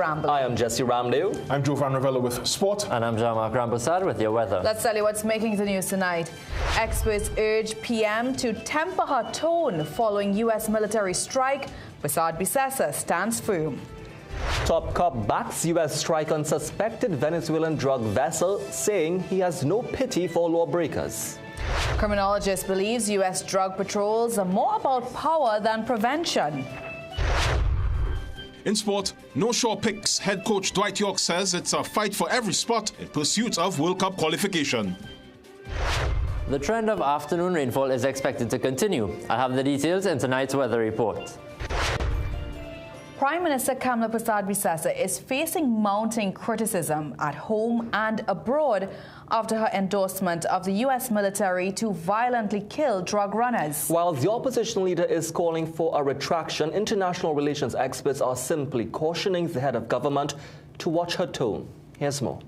I am Jesse Ramdew. I'm Joe Van Ravella with Sport. And I'm Jean-Marc Rambossad with your weather. Let's tell you what's making the news tonight. Experts urge PM to temper her tone following U.S. military strike. Prasad Bisesa stands firm. Top cop backs U.S. strike on suspected Venezuelan drug vessel, saying he has no pity for lawbreakers. Criminologist believes U.S. drug patrols are more about power than prevention. In sport, no sure picks. Head coach Dwight York says it's a fight for every spot in pursuit of World Cup qualification. The trend of afternoon rainfall is expected to continue. I have the details in tonight's weather report. Prime Minister Kamla Prasad-Bisesa is facing mounting criticism at home and abroad after her endorsement of the U.S. military to violently kill drug runners. While the opposition leader is calling for a retraction, international relations experts are simply cautioning the head of government to watch her tone. Here's more.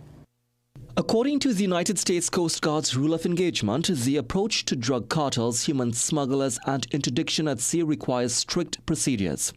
According to the United States Coast Guard's rule of engagement, the approach to drug cartels, human smugglers and interdiction at sea requires strict procedures.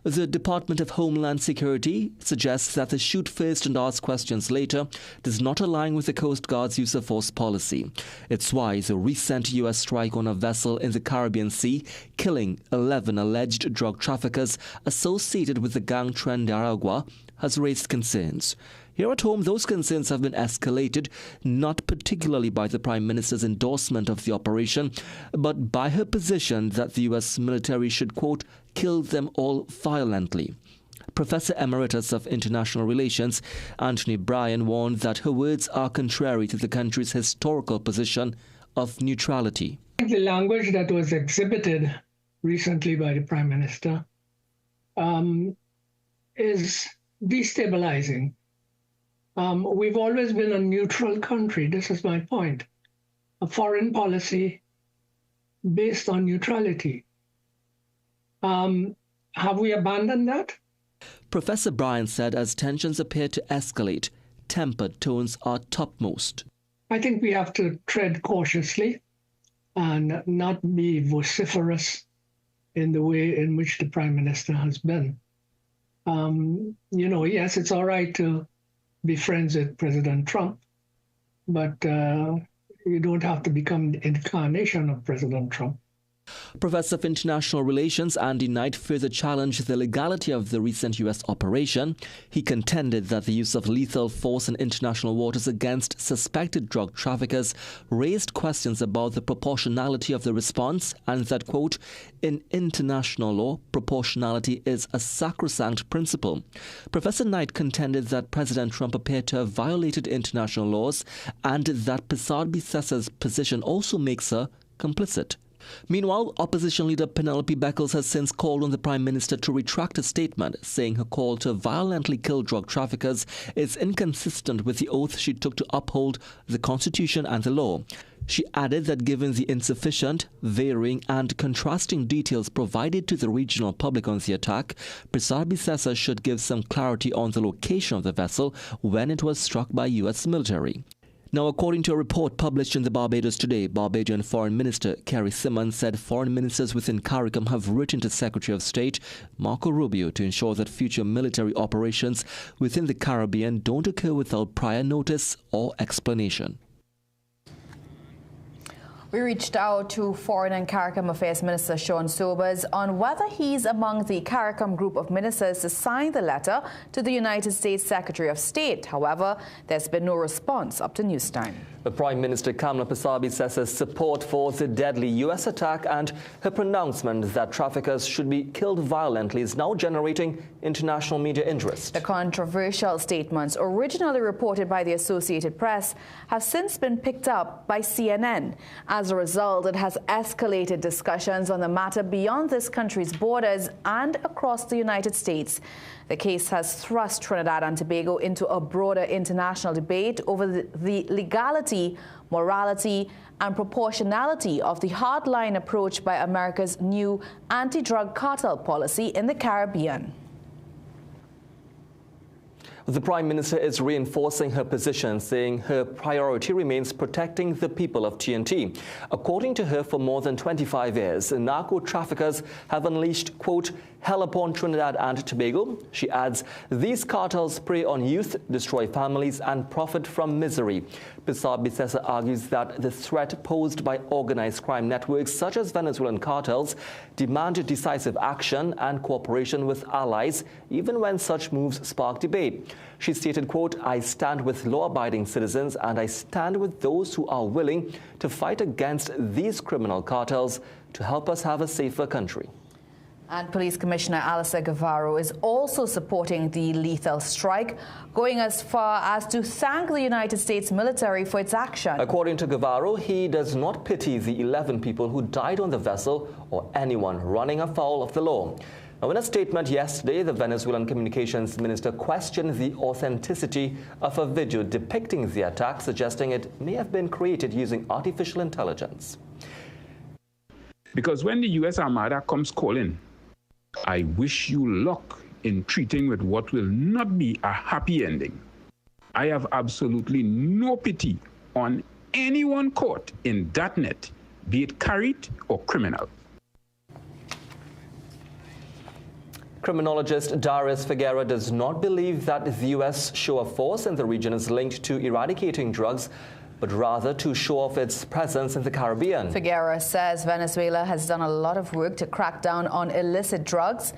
The Department of Homeland Security suggests that the shoot first and ask questions later does not align with the Coast Guard's use of force policy. It's why the recent U.S. strike on a vessel in the Caribbean Sea, killing 11 alleged drug traffickers associated with the gang Tren de Aragua, has raised concerns. Here at home, those concerns have been escalated, not particularly by the Prime Minister's endorsement of the operation, but by her position that the U.S. military should, quote, kill them all violently. Professor Emeritus of International Relations, Anthony Bryan, warned that her words are contrary to the country's historical position of neutrality. The language that was exhibited recently by the Prime Minister is destabilizing. We've always been a neutral country. This is my point. A foreign policy based on neutrality. Have we abandoned that? Professor Bryan said as tensions appear to escalate, tempered tones are topmost. I think we have to tread cautiously and not be vociferous in the way in which the Prime Minister has been. Yes, it's all right to be friends with President Trump, but you don't have to become the incarnation of President Trump. Professor of International Relations Andy Knight further challenged the legality of the recent U.S. operation. He contended that the use of lethal force in international waters against suspected drug traffickers raised questions about the proportionality of the response and that, quote, in international law, proportionality is a sacrosanct principle. Professor Knight contended that President Trump appeared to have violated international laws and that Prasad-Bisesa's position also makes her complicit. Meanwhile, opposition leader Penelope Beckles has since called on the Prime Minister to retract a statement, saying her call to violently kill drug traffickers is inconsistent with the oath she took to uphold the Constitution and the law. She added that given the insufficient, varying and contrasting details provided to the regional public on the attack, Prasad-Bisesa should give some clarity on the location of the vessel when it was struck by U.S. military. Now, according to a report published in the Barbados Today, Barbadian Foreign Minister Kerry Simmons said foreign ministers within CARICOM have written to Secretary of State Marco Rubio to ensure that future military operations within the Caribbean don't occur without prior notice or explanation. We reached out to Foreign and CARICOM Affairs Minister Sean Sobers on whether he's among the CARICOM group of ministers to sign the letter to the United States Secretary of State. However, there's been no response up to news time. The Prime Minister Kamla Prasad-Bisesa's support for the deadly U.S. attack and her pronouncement that traffickers should be killed violently is now generating international media interest. The controversial statements, originally reported by the Associated Press, have since been picked up by CNN. As a result, it has escalated discussions on the matter beyond this country's borders and across the United States. The case has thrust Trinidad and Tobago into a broader international debate over the legality, morality, and proportionality of the hardline approach by America's new anti-drug cartel policy in the Caribbean. The Prime Minister is reinforcing her position, saying her priority remains protecting the people of TNT. According to her, for more than 25 years, narco traffickers have unleashed, quote, hell upon Trinidad and Tobago. She adds, these cartels prey on youth, destroy families, and profit from misery. Bissau-Bissessa argues that the threat posed by organized crime networks such as Venezuelan cartels demand decisive action and cooperation with allies, even when such moves spark debate. She stated, quote, I stand with law-abiding citizens and I stand with those who are willing to fight against these criminal cartels to help us have a safer country. And Police Commissioner Alistair Guevara is also supporting the lethal strike, going as far as to thank the United States military for its action. According to Guevara, he does not pity the 11 people who died on the vessel or anyone running afoul of the law. Now, in a statement yesterday, the Venezuelan communications minister questioned the authenticity of a video depicting the attack, suggesting it may have been created using artificial intelligence. Because when the U.S. Armada comes calling, I wish you luck in treating with what will not be a happy ending. I have absolutely no pity on anyone caught in that net, be it carried or criminal. Criminologist Darius Figueira does not believe that the U.S. show of force in the region is linked to eradicating drugs, but rather to show off its presence in the Caribbean. Figueira says Venezuela has done a lot of work to crack down on illicit drugs,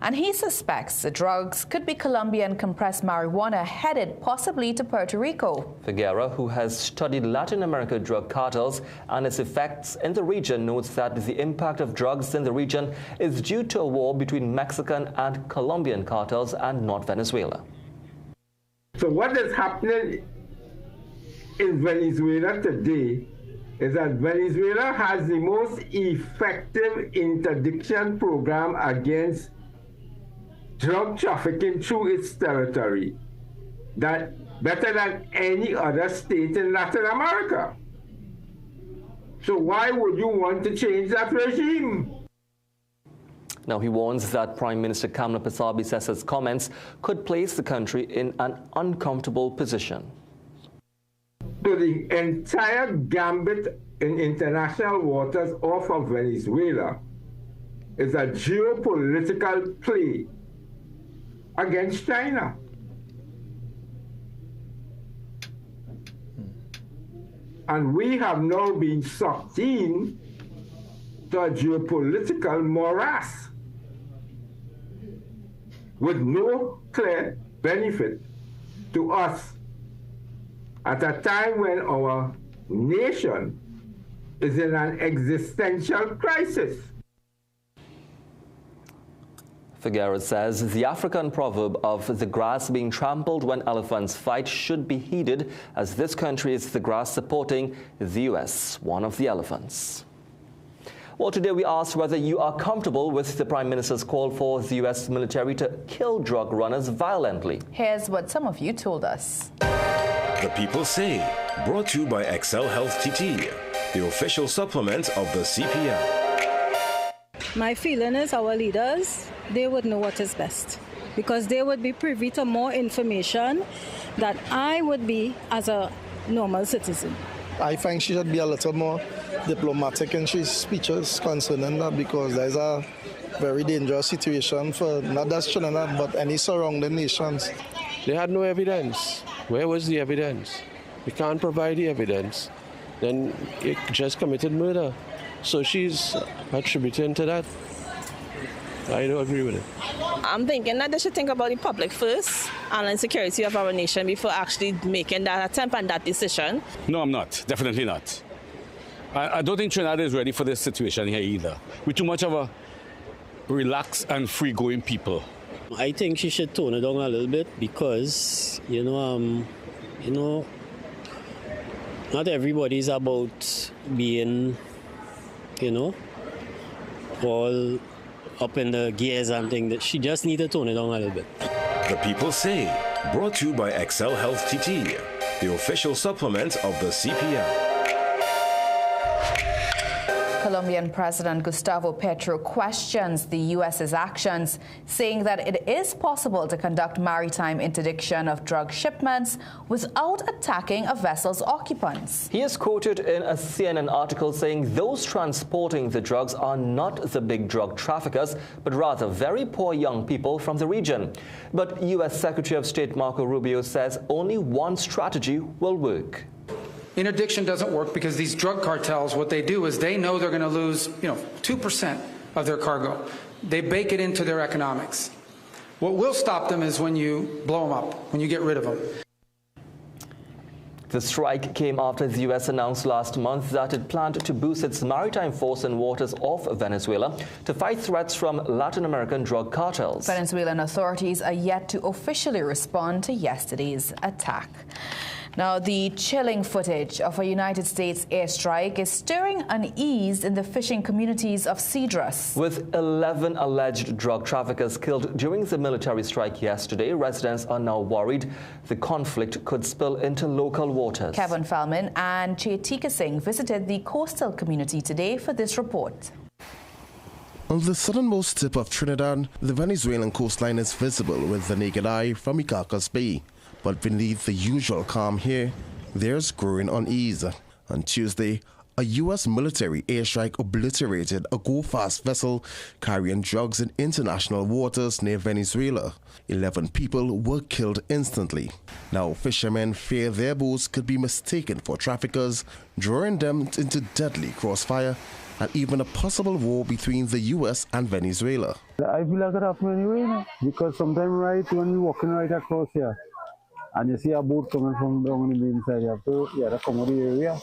and he suspects the drugs could be Colombian compressed marijuana headed possibly to Puerto Rico. Figueira, who has studied Latin America drug cartels and its effects in the region, notes that the impact of drugs in the region is due to a war between Mexican and Colombian cartels and not Venezuela. So what is happening in Venezuela today is that Venezuela has the most effective interdiction program against drug trafficking through its territory, that better than any other state in Latin America. So why would you want to change that regime? Now, he warns that Prime Minister Kamla Bissau-Bissessa's comments could place the country in an uncomfortable position. So the entire gambit in international waters off of Venezuela is a geopolitical play against China. And we have now been sucked in to a geopolitical morass with no clear benefit to us at a time when our nation is in an existential crisis. Figueira says the African proverb of the grass being trampled when elephants fight should be heeded, as this country is the grass supporting the U.S., one of the elephants. Well, today we asked whether you are comfortable with the Prime Minister's call for the U.S. military to kill drug runners violently. Here's what some of you told us. The People Say, brought to you by Excel Health TT, the official supplement of the CPL. My feeling is our leaders, they would know what is best, because they would be privy to more information that I would be as a normal citizen. I think she should be a little more diplomatic in her speeches concerning that, because there's a very dangerous situation for not just Trinidad but any surrounding nations. They had no evidence. Where was the evidence? We can't provide the evidence. Then it just committed murder. So she's attributing to that. I don't agree with it. I'm thinking that they should think about the public first and the security of our nation before actually making that attempt and that decision. No, I'm not. Definitely not. I don't think Trinidad is ready for this situation here either. We're too much of a relaxed and free-going people. I think she should tone it down a little bit because, not everybody's about being, all up in the gears and things. That she just needs to tone it down a little bit. The People Say, brought to you by Excel Health TT, the official supplement of the CPL. Colombian President Gustavo Petro questions the U.S.'s actions, saying that it is possible to conduct maritime interdiction of drug shipments without attacking a vessel's occupants. He is quoted in a CNN article saying those transporting the drugs are not the big drug traffickers, but rather very poor young people from the region. But U.S. Secretary of State Marco Rubio says only one strategy will work. Interdiction doesn't work because these drug cartels, what they do is they know they're going to lose, 2% of their cargo. They bake it into their economics. What will stop them is when you blow them up, when you get rid of them. The strike came after the U.S. announced last month that it planned to boost its maritime force in waters off Venezuela to fight threats from Latin American drug cartels. Venezuelan authorities are yet to officially respond to yesterday's attack. Now, the chilling footage of a United States airstrike is stirring unease in the fishing communities of Cedros. With 11 alleged drug traffickers killed during the military strike yesterday, residents are now worried the conflict could spill into local waters. Kevin Feldman and Chetika Singh visited the coastal community today for this report. On the southernmost tip of Trinidad, the Venezuelan coastline is visible with the naked eye from Icacos Bay. But beneath the usual calm here, there's growing unease. On Tuesday, a U.S. military airstrike obliterated a go-fast vessel carrying drugs in international waters near Venezuela. 11 people were killed instantly. Now, fishermen fear their boats could be mistaken for traffickers, drawing them into deadly crossfire and even a possible war between the U.S. and Venezuela. I feel like it happened anyway, because sometimes when you're walking right across here, and you see a boat coming from down on the main side, you have to come out of the area.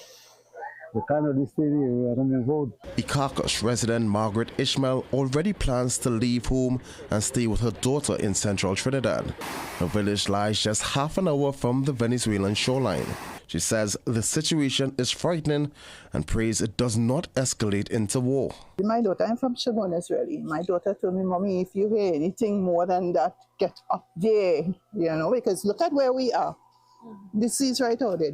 You can't really stay in the area and then vote. Icacos resident Margaret Ishmael already plans to leave home and stay with her daughter in central Trinidad. Her village lies just half an hour from the Venezuelan shoreline. She says the situation is frightening and prays it does not escalate into war. My daughter, I'm from Chagones, really. My daughter told me, Mommy, if you hear anything more than that, get up there, because look at where we are. The sea's right out there,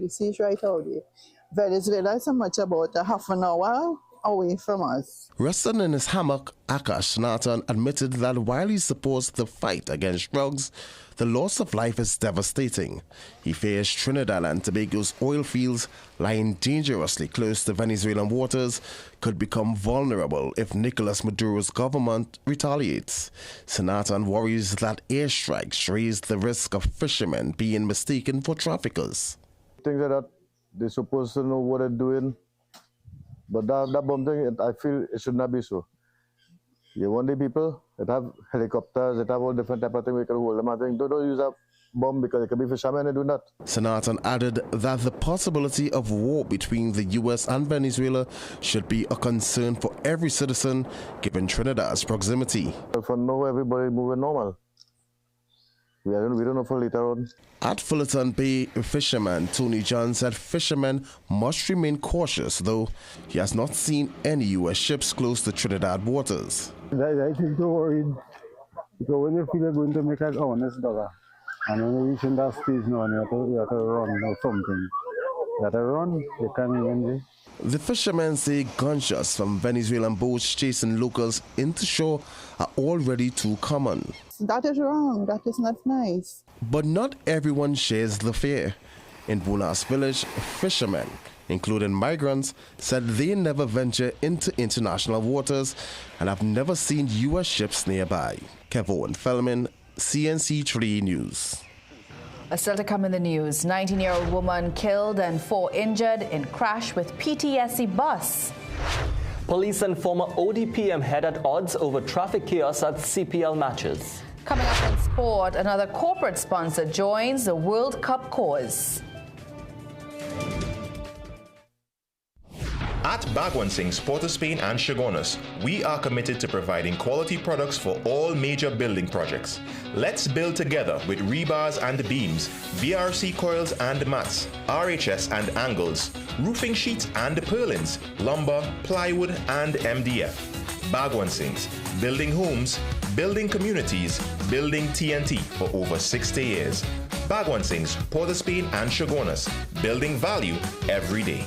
Venezuela is so much about a half an hour away from us. Resting in his hammock, Akash Nathan admitted that while he supports the fight against drugs, the loss of life is devastating. He fears Trinidad and Tobago's oil fields, lying dangerously close to Venezuelan waters, could become vulnerable if Nicolas Maduro's government retaliates. Senatan worries that airstrikes raise the risk of fishermen being mistaken for traffickers. Things like that, they're supposed to know what they're doing. But that bomb thing, I feel it should not be so. You want the people that have helicopters, that have all different type of things, we can hold them. I think don't use a bomb because it can be fishermen and do that. Senatan added that the possibility of war between the U.S. and Venezuela should be a concern for every citizen, given Trinidad's proximity. For now, everybody moving normal. We don't know for later on. At Fullerton Bay, fisherman Tony John said fishermen must remain cautious, though he has not seen any U.S. ships close to Trinidad waters. I think they're worried, because when you feel they're going to make an honest dollar, and when you reach in that stage now, you have to run or something. You have to run, you can't even do. The fishermen say gunshots from Venezuelan boats chasing locals into shore are already too common. That is wrong. That is not nice. But not everyone shares the fear. In Bunas village, fishermen, including migrants, said they never venture into international waters and have never seen U.S. ships nearby. Kevin Feldman, CNC3 News. Still to come in the news, 19-year-old woman killed and 4 injured in crash with PTSD bus. Police and former ODPM head at odds over traffic chaos at CPL matches. Coming up in sport, another corporate sponsor joins the World Cup cause. At Bagwansing's Port of Spain and Chagones, we are committed to providing quality products for all major building projects. Let's build together with rebars and beams, BRC coils and mats, RHS and angles, roofing sheets and purlins, lumber, plywood and MDF. Bagwansing's, building homes, building communities, building TNT for over 60 years. Bagwansing's, Port of Spain and Chagones, building value every day.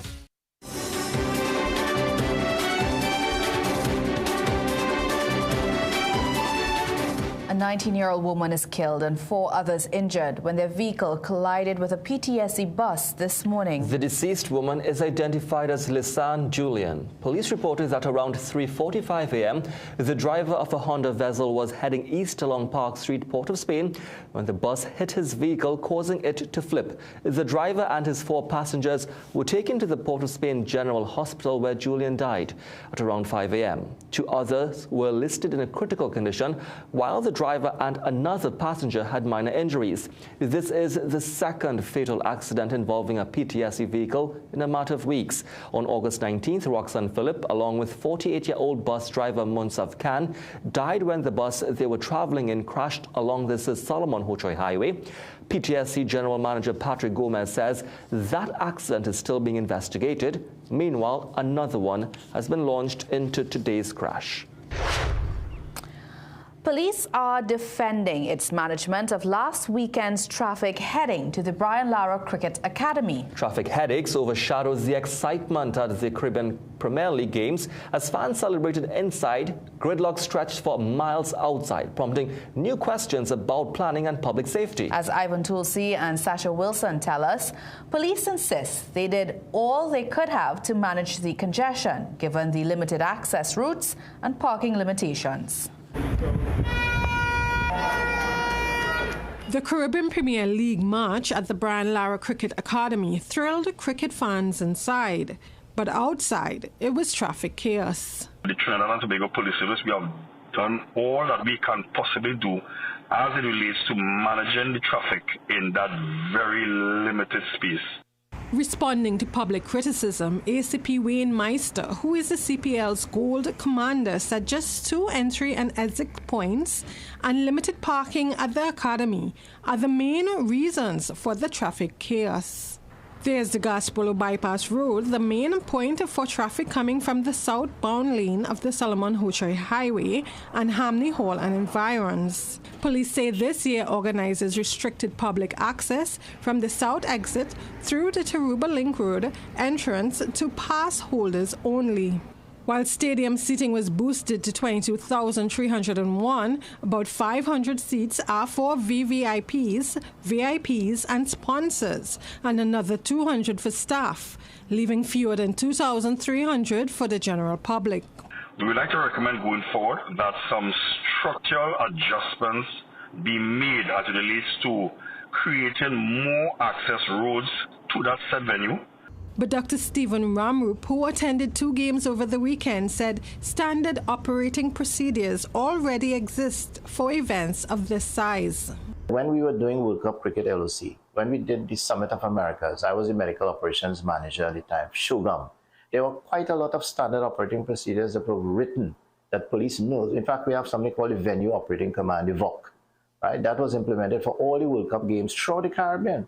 19-year-old woman is killed and 4 others injured when their vehicle collided with a PTSD bus this morning. The deceased woman is identified as Lisanne Julian. Police reported that around 3:45 a.m., the driver of a Honda vessel was heading east along Park Street, Port of Spain, when the bus hit his vehicle, causing it to flip. The driver and his 4 passengers were taken to the Port of Spain General Hospital, where Julian died at around 5 a.m. 2 others were listed in a critical condition, while the driver and another passenger had minor injuries. This is the second fatal accident involving a PTSD vehicle in a matter of weeks. On August 19th, Roxanne Phillip, along with 48-year-old bus driver Munsaf Khan, died when the bus they were traveling in crashed along the Solomon Hochoy Highway. PTSD General Manager Patrick Gomez says that accident is still being investigated. Meanwhile, another one has been launched into today's crash. Police are defending its management of last weekend's traffic heading to the Brian Lara Cricket Academy. Traffic headaches overshadowed the excitement at the Caribbean Premier League games as fans celebrated inside. Gridlock stretched for miles outside, prompting new questions about planning and public safety. As Ivan Tulsi and Sasha Wilson tell us, police insist they did all they could have to manage the congestion, given the limited access routes and parking limitations. The Caribbean Premier League match at the Brian Lara Cricket Academy thrilled cricket fans inside, but outside it was traffic chaos. The Trinidad and Tobago Police Service, we have done all that we can possibly do as it relates to managing the traffic in that very limited space. Responding to public criticism, ACP Wayne Meister, who is the CPL's Gold Commander, said just 2 entry and exit points and limited parking at the academy are the main reasons for the traffic chaos. There's the Gaspolo Bypass Road, the main point for traffic coming from the southbound lane of the Solomon Hochoy Highway and Hamney Hall and environs. Police say this year organizers restricted public access from the south exit through the Taruba Link Road entrance to pass holders only. While stadium seating was boosted to 22,301, about 500 seats are for VVIPs, VIPs, and sponsors, and another 200 for staff, leaving fewer than 2,300 for the general public. We would like to recommend going forward that some structural adjustments be made as it relates to creating more access roads to that said venue. But Dr. Stephen Ramrup, who attended 2 games over the weekend, said standard operating procedures already exist for events of this size. When we were doing World Cup Cricket LOC, when we did the Summit of Americas, I was the medical operations manager at the time, Shogam. There were quite a lot of standard operating procedures that were written that police knows. In fact, we have something called the Venue Operating Command, the VOC, right? That was implemented for all the World Cup games throughout the Caribbean.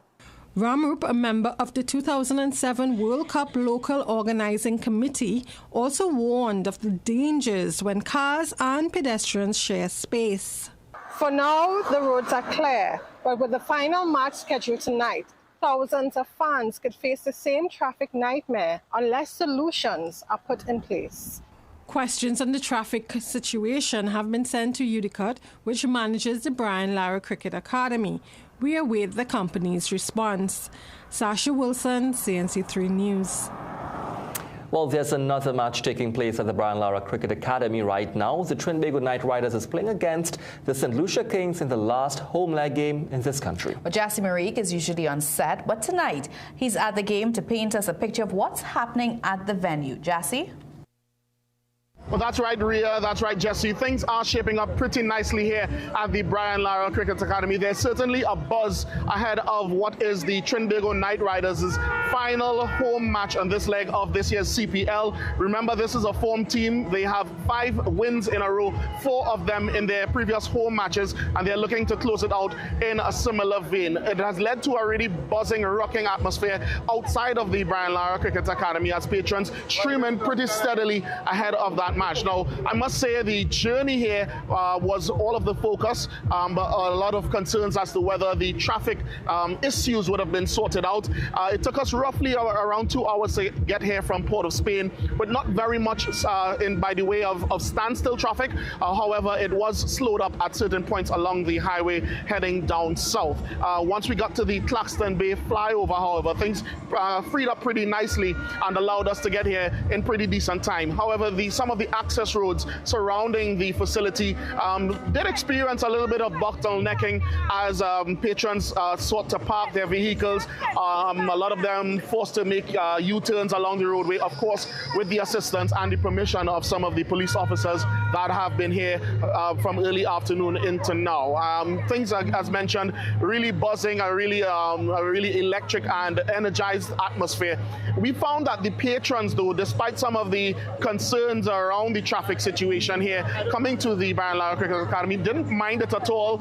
Ramrup, a member of the 2007 World Cup Local Organizing Committee, also warned of the dangers when cars and pedestrians share space. For now, the roads are clear, but with the final match scheduled tonight, thousands of fans could face the same traffic nightmare unless solutions are put in place. Questions on the traffic situation have been sent to UDICOT, which manages the Brian Lara Cricket Academy. We await the company's response. Sasha Wilson, CNC3 News. Well, there's another match taking place at the Brian Lara Cricket Academy right now. The Trinbago Knight Riders is playing against the St. Lucia Kings in the last home leg game in this country. Well, Jassy Marique is usually on set, but tonight he's at the game to paint us a picture of what's happening at the venue. Jassy? Well, that's right, Ria. That's right, Jesse. Things are shaping up pretty nicely here at the Brian Lara Cricket Academy. There's certainly a buzz ahead of what is the Trinbago Knight Riders' final home match on this leg of this year's CPL. Remember, this is a form team. They have 5 wins in a row, 4 of them in their previous home matches, and they're looking to close it out in a similar vein. It has led to a really buzzing, rocking atmosphere outside of the Brian Lara Cricket Academy as patrons stream in pretty steadily ahead of that match. Now, I must say the journey here was all of the focus, but a lot of concerns as to whether the traffic issues would have been sorted out. It took us roughly around 2 hours to get here from Port of Spain, but not very much by the way of standstill traffic. However, it was slowed up at certain points along the highway heading down south. Once we got to the Claxton Bay flyover, however, things freed up pretty nicely and allowed us to get here in pretty decent time. However, some of the access roads surrounding the facility did experience a little bit of bottlenecking as patrons sought to park their vehicles. A lot of them forced to make U-turns along the roadway, of course, with the assistance and the permission of some of the police officers that have been here from early afternoon into now. Things, as mentioned, really buzzing, a really electric and energized atmosphere. We found that the patrons, though, despite some of the concerns around the traffic situation here, coming to the Brian Lara Cricket Academy, didn't mind it at all.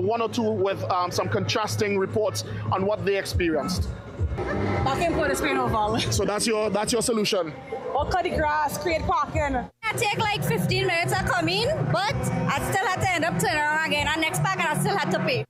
One or two with some contrasting reports on what they experienced. Back in Port of Spain Oval. So that's your solution. Or cut the grass, create parking. I take like 15 minutes to come in, but I still had to end up turning around again. And next park, and I still had to pay.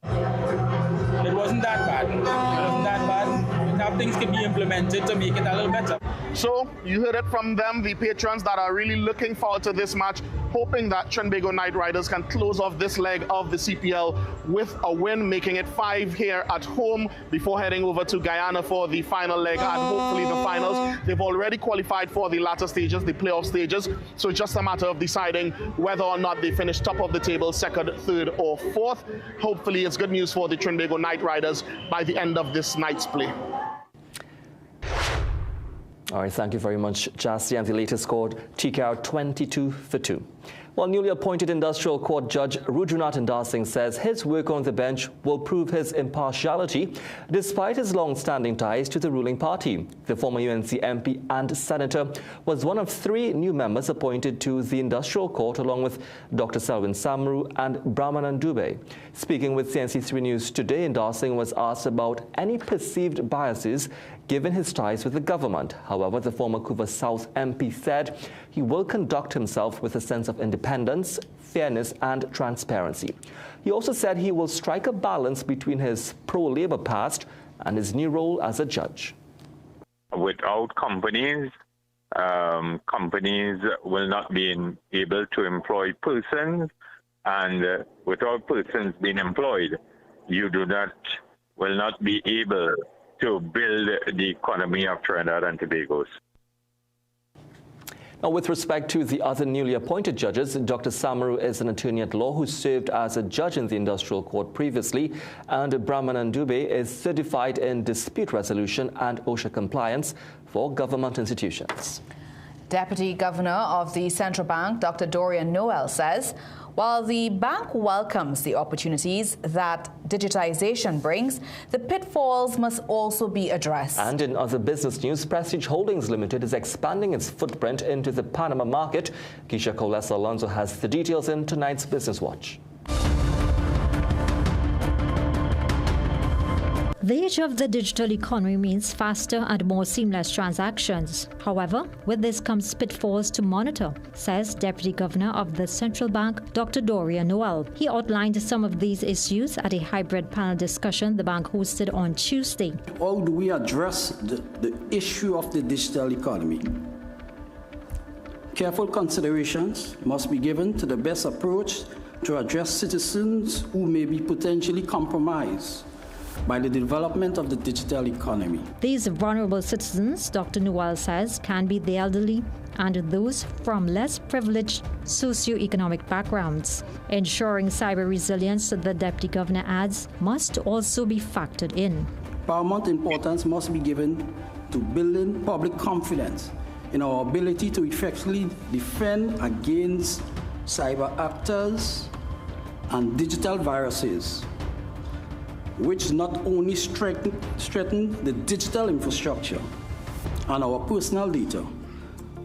It wasn't that bad. It wasn't that bad. How things can be implemented to make it a little better. So you heard it from them, the patrons that are really looking forward to this match, hoping that Trinbago Knight Riders can close off this leg of the CPL with a win, making it 5 here at home before heading over to Guyana for the final leg and hopefully the finals. They've already qualified for the latter stages, the playoff stages, so it's just a matter of deciding whether or not they finish top of the table, second, third or fourth. Hopefully it's good news for the Trinbago Knight Riders by the end of this night's play. All right, thank you very much, Jasty. And the latest scored TKR 22-2. While newly appointed Industrial Court Judge Rudranath Indarsingh says his work on the bench will prove his impartiality despite his long-standing ties to the ruling party. The former UNC MP and Senator was one of 3 new members appointed to the Industrial Court along with Dr. Selwyn Samaru and Brahmanan Dubey. Speaking with CNC3 News today, Indarsingh was asked about any perceived biases given his ties with the government. However, the former Couva South MP said he will conduct himself with a sense of independence, fairness and transparency. He also said he will strike a balance between his pro-Labour past and his new role as a judge. Without companies, companies will not be able to employ persons, and without persons being employed, you will not be able to build the economy of Trinidad and Tobago. Now, with respect to the other newly appointed judges, Dr. Samaru is an attorney at law who served as a judge in the Industrial Court previously, and Brahmanan Dubey is certified in dispute resolution and OSHA compliance for government institutions. Deputy Governor of the Central Bank, Dr. Dorian Noel, says while the bank welcomes the opportunities that digitization brings, the pitfalls must also be addressed. And in other business news, Prestige Holdings Limited is expanding its footprint into the Panama market. Keisha Colessa-Alonso has the details in tonight's Business Watch. The age of the digital economy means faster and more seamless transactions. However, with this comes pitfalls to monitor, says Deputy Governor of the Central Bank, Dr. Dorian Noel. He outlined some of these issues at a hybrid panel discussion the bank hosted on Tuesday. How do we address the issue of the digital economy? Careful considerations must be given to the best approach to address citizens who may be potentially compromised by the development of the digital economy. These vulnerable citizens, Dr. Noel says, can be the elderly and those from less privileged socioeconomic backgrounds. Ensuring cyber resilience, the Deputy Governor adds, must also be factored in. Paramount importance must be given to building public confidence in our ability to effectively defend against cyber actors and digital viruses, which not only strengthen the digital infrastructure and our personal data,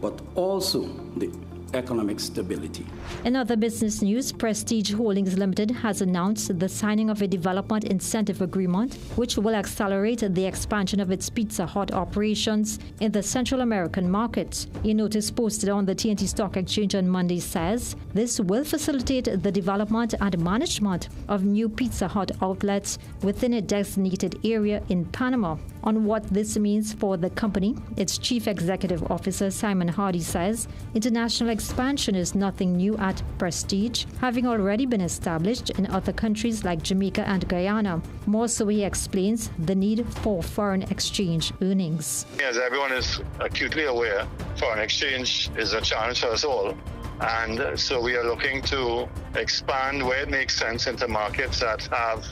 but also the economic stability. In other business news, Prestige Holdings Limited has announced the signing of a development incentive agreement which will accelerate the expansion of its Pizza Hut operations in the Central American market. A notice posted on the TNT Stock Exchange on Monday says this will facilitate the development and management of new Pizza Hut outlets within a designated area in Panama. On what this means for the company, its Chief Executive Officer Simon Hardy says international expansion is nothing new at Prestige, having already been established in other countries like Jamaica and Guyana. More so, he explains the need for foreign exchange earnings. As everyone is acutely aware, foreign exchange is a challenge for us all. And so we are looking to expand where it makes sense into markets that have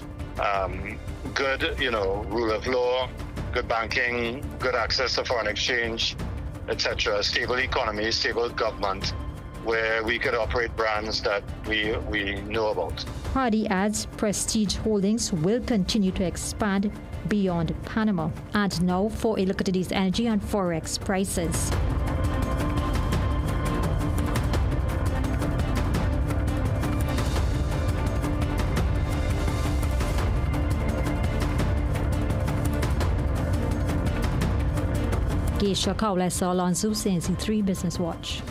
good, rule of law, good banking, good access to foreign exchange, etc., stable economy, stable government, where we could operate brands that we know about. Hardy adds Prestige Holdings will continue to expand beyond Panama. And now for a look at today's energy and forex prices. Geisha Kaulesa Alonso, CNC3 Business Watch.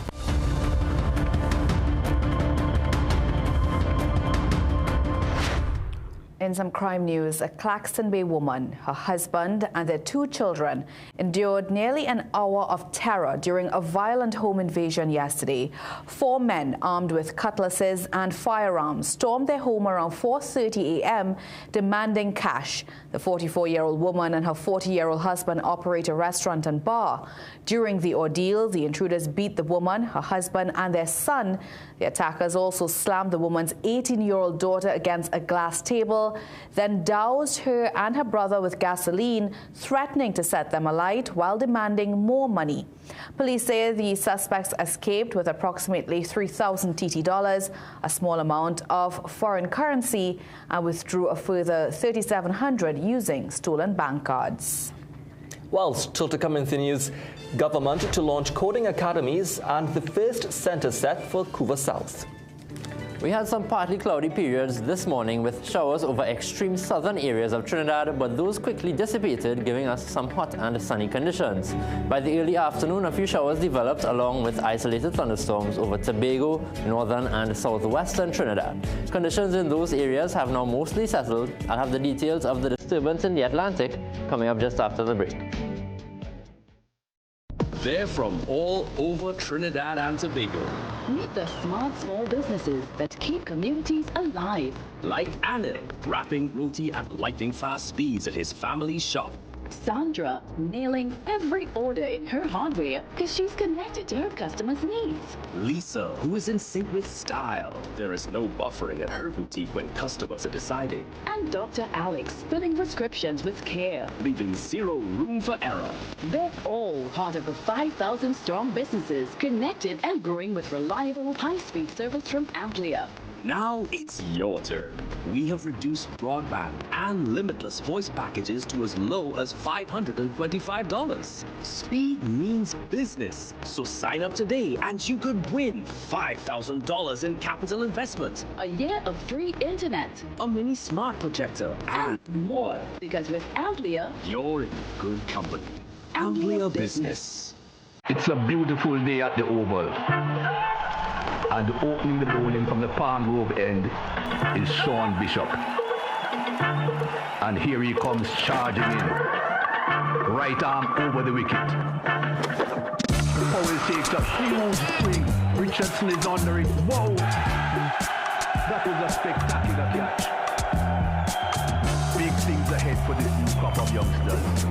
In some crime news, a Claxton Bay woman, her husband, and their 2 children endured nearly an hour of terror during a violent home invasion yesterday. 4 men armed with cutlasses and firearms stormed their home around 4:30 a.m., demanding cash. The 44-year-old woman and her 40-year-old husband operate a restaurant and bar. During the ordeal, the intruders beat the woman, her husband, and their son. The attackers also slammed the woman's 18-year-old daughter against a glass table, then doused her and her brother with gasoline, threatening to set them alight while demanding more money. Police say the suspects escaped with approximately 3,000 TT dollars, a small amount of foreign currency, and withdrew a further 3,700 using stolen bank cards. Well, still to come in the news, government to launch coding academies and the first center set for Couva South. We had some partly cloudy periods this morning with showers over extreme southern areas of Trinidad, but those quickly dissipated, giving us some hot and sunny conditions. By the early afternoon, a few showers developed along with isolated thunderstorms over Tobago, northern and southwestern Trinidad. Conditions in those areas have now mostly settled. I'll have the details of the disturbance in the Atlantic coming up just after the break. They're from all over Trinidad and Tobago. Meet the smart small businesses that keep communities alive. Like Anil, wrapping roti and lighting fast speeds at his family's shop. Sandra, nailing every order in her hardware because she's connected to her customers' needs. Lisa, who is in sync with style. There is no buffering at her boutique when customers are deciding. And Dr. Alex, filling prescriptions with care, leaving zero room for error. They're all part of the 5,000 strong businesses connected and growing with reliable, high-speed service from Amplia. Now it's your turn. We have reduced broadband and limitless voice packages to as low as $525. Speed means business. So sign up today and you could win $5,000 in capital investment, a year of free internet, a mini smart projector, and more. Because with Amplia, you're in good company. Amplia Business. It's a beautiful day at the Oval. And opening the bowling from the Palm Grove end is Sean Bishop. And here he comes charging in. Right arm over the wicket. Powell takes a huge swing. Richardson is under it. Whoa! That was a spectacular catch. Big things ahead for this new crop of youngsters.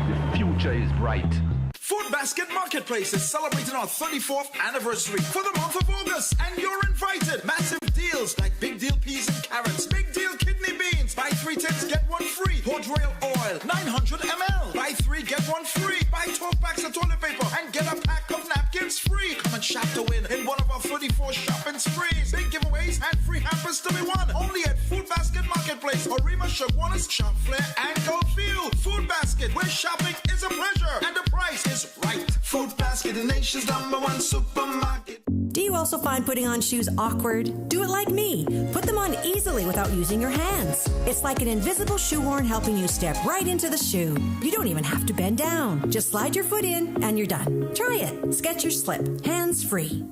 The future is bright. Food Basket Marketplace is celebrating our 34th anniversary for the month of August, and you're invited. Massive deals like big deal peas and carrots, big deal kidney beans, buy 3 tins, get 1 free. Port Royal oil, 900 ml, buy 3, get 1 free. Buy 12 packs of toilet paper and get a pack of napkins free. Come and shop to win in one of our 34 shopping sprees. Big giveaways and free hampers to be won. Only at Food Basket Marketplace, Orima, Chaguanas, Champlain, and Goldfield. Food Basket, where shopping is a pleasure and the price is right. Food Basket. Basket, the nation's #1 supermarket. Do you also find putting on shoes awkward? Do it like me. Put them on easily without using your hands. It's like an invisible shoehorn helping you step right into the shoe. You don't even have to bend down. Just slide your foot in and you're done. Try it. Skechers Slip. Hands-free.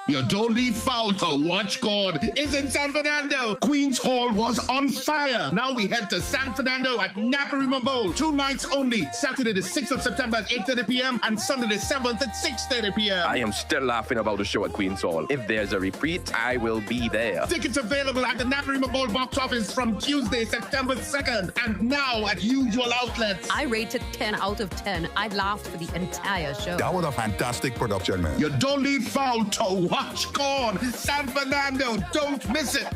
You don't need foul to watch God. It's in San Fernando. Queens Hall was on fire. Now we head to San Fernando at Naparima Bowl. 2 nights only. Saturday the 6th of September at 8:30 p.m. and Sunday the 7th at 6:30 p.m. I am still laughing about the show at Queens Hall. If there's a repeat, I will be there. Tickets available at the Naparima Bowl box office from Tuesday, September 2nd, and now at usual outlets. I rated 10 out of 10. I laughed for the entire show. That was a fantastic production, man. You don't need foul to watch God. San Fernando, don't miss it.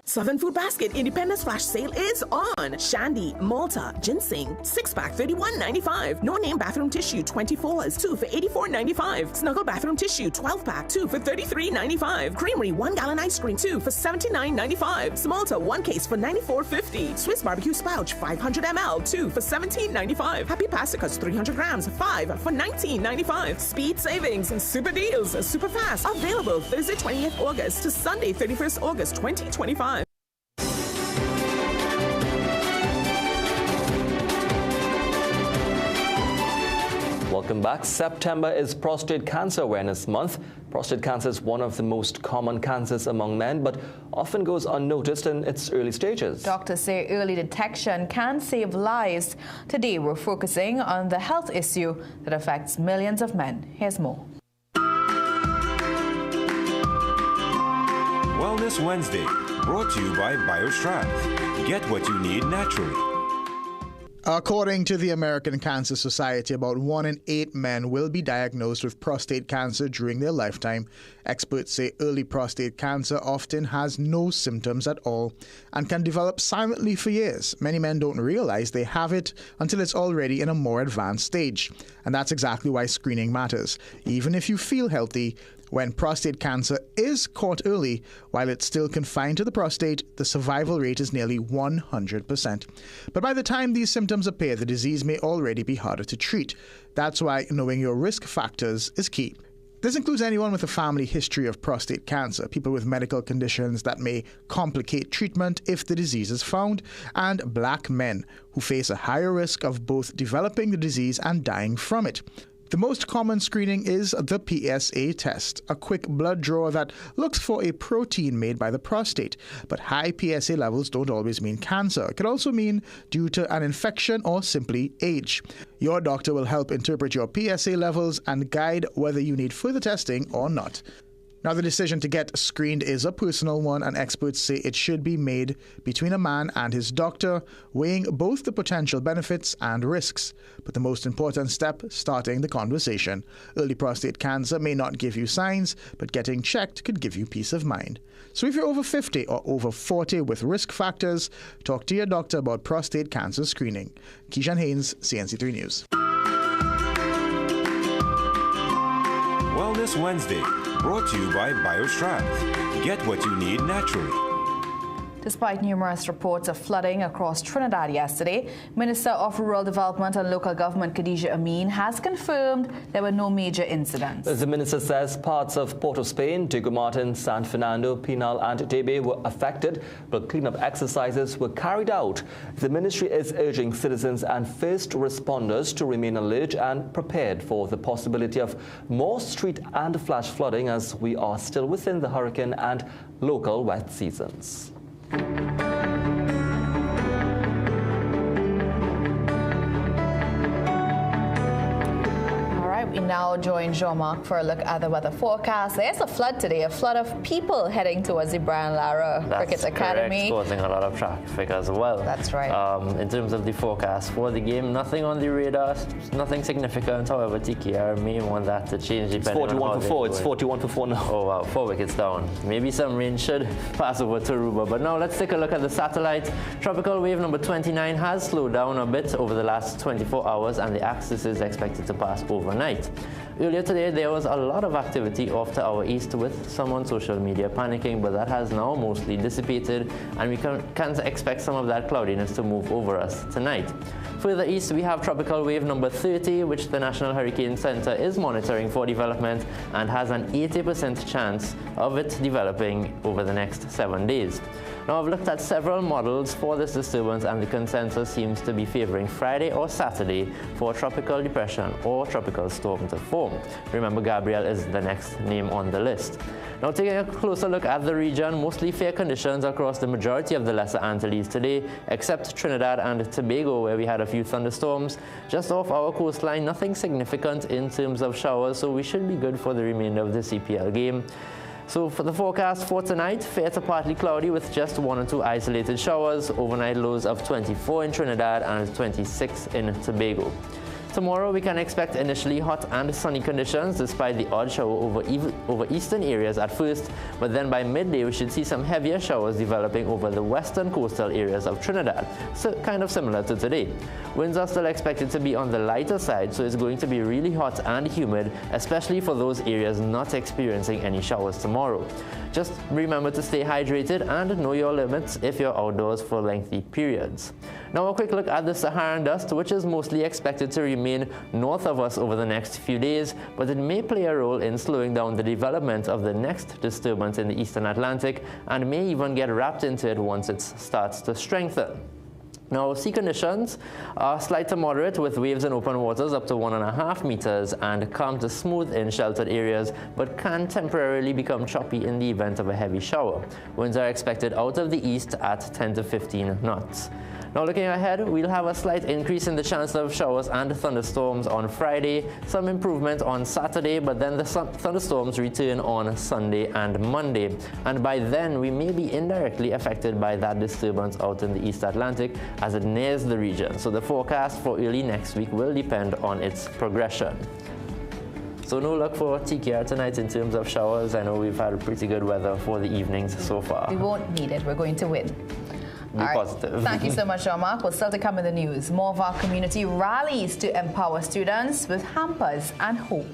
Southern Food Basket Independence Flash Sale is on. Shandy, Malta, ginseng, 6-pack, $31.95. No name bathroom tissue, 24s, 2 for $84.95. Snuggle bathroom tissue, 12-pack, 2 for $33.95. Creamery, 1 gallon ice cream, 2 for $79.95. Smalta, 1 case for $94.50. Swiss barbecue spouch, 500 ml, 2 for $17.95. Happy Pasticas, 300 grams, 5 for $19.95. Speed savings and super deals, super fast. Available Thursday, 20th August to Sunday, 31st August, 2025. Welcome back. September is Prostate Cancer Awareness Month. Prostate cancer is one of the most common cancers among men, but often goes unnoticed in its early stages. Doctors say early detection can save lives. Today, we're focusing on the health issue that affects millions of men. Here's more. Wellness Wednesday, brought to you by BioStrand. Get what you need naturally. According to the American Cancer Society, about 1 in 8 men will be diagnosed with prostate cancer during their lifetime. Experts say early prostate cancer often has no symptoms at all and can develop silently for years. Many men don't realize they have it until it's already in a more advanced stage. And that's exactly why screening matters. Even if you feel healthy, when prostate cancer is caught early, while it's still confined to the prostate, the survival rate is nearly 100%. But by the time these symptoms appear, the disease may already be harder to treat. That's why knowing your risk factors is key. This includes anyone with a family history of prostate cancer, people with medical conditions that may complicate treatment if the disease is found, and black men who face a higher risk of both developing the disease and dying from it. The most common screening is the PSA test, a quick blood draw that looks for a protein made by the prostate. But high PSA levels don't always mean cancer. It could also mean due to an infection or simply age. Your doctor will help interpret your PSA levels and guide whether you need further testing or not. Now, the decision to get screened is a personal one, and experts say it should be made between a man and his doctor, weighing both the potential benefits and risks. But the most important step, starting the conversation. Early prostate cancer may not give you signs, but getting checked could give you peace of mind. So if you're over 50 or over 40 with risk factors, talk to your doctor about prostate cancer screening. Keishan Haynes, CNC3 News. Wellness Wednesday, brought to you by BioStrand. Get what you need naturally. Despite numerous reports of flooding across Trinidad yesterday, Minister of Rural Development and Local Government Khadija Amin has confirmed there were no major incidents. The minister says parts of Port of Spain, Diego Martin, San Fernando, Pinal and Debe were affected, but cleanup exercises were carried out. The ministry is urging citizens and first responders to remain alert and prepared for the possibility of more street and flash flooding as we are still within the hurricane and local wet seasons. We now join Jean-Marc for a look at the weather forecast. There's a flood today, a flood of people heading towards the Brian Lara Cricket Academy. That's causing a lot of traffic as well. That's right. In terms of the forecast for the game, nothing on the radar, nothing significant. However, TKR may want that to change depending on how 41 for 4. It's 41 for 4 now. Oh wow, 4 wickets down. Maybe some rain should pass over to Aruba. But now let's take a look at the satellite. Tropical wave number 29 has slowed down a bit over the last 24 hours, and the axis is expected to pass overnight. Earlier today, there was a lot of activity off to our east with some on social media panicking, but that has now mostly dissipated, and we can expect some of that cloudiness to move over us tonight. Further east, we have tropical wave number 30, which the National Hurricane Center is monitoring for development and has an 80% chance of it developing over the next 7 days. Now, I've looked at several models for this disturbance, and the consensus seems to be favoring Friday or Saturday for a tropical depression or tropical storm to form. Remember, Gabrielle is the next name on the list. Now, taking a closer look at the region, mostly fair conditions across the majority of the Lesser Antilles today, except Trinidad and Tobago, where we had a few thunderstorms. Just off our coastline, nothing significant in terms of showers, so we should be good for the remainder of the CPL game. So for the forecast for tonight, fair to partly cloudy with just 1 or 2 isolated showers, overnight lows of 24 in Trinidad and 26 in Tobago. Tomorrow, we can expect initially hot and sunny conditions despite the odd shower over eastern areas at first, but then by midday we should see some heavier showers developing over the western coastal areas of Trinidad, so kind of similar to today. Winds are still expected to be on the lighter side, so it's going to be really hot and humid, especially for those areas not experiencing any showers tomorrow. Just remember to stay hydrated and know your limits if you're outdoors for lengthy periods. Now a quick look at the Saharan dust, which is mostly expected to remain north of us over the next few days, but it may play a role in slowing down the development of the next disturbance in the eastern Atlantic and may even get wrapped into it once it starts to strengthen. Now, sea conditions are slight to moderate with waves in open waters up to 1.5 meters and calm to smooth in sheltered areas, but can temporarily become choppy in the event of a heavy shower. Winds are expected out of the east at 10 to 15 knots. Now looking ahead, we'll have a slight increase in the chance of showers and thunderstorms on Friday, some improvement on Saturday, but then the thunderstorms return on Sunday and Monday. And by then, we may be indirectly affected by that disturbance out in the East Atlantic as it nears the region. So the forecast for early next week will depend on its progression. So no luck for TKR tonight in terms of showers. I know we've had pretty good weather for the evenings so far. We won't need it. We're going to win. Be positive. Thank you so much, Jean-Marc. We'll still to come in the news. More of our community rallies to empower students with hampers and hope.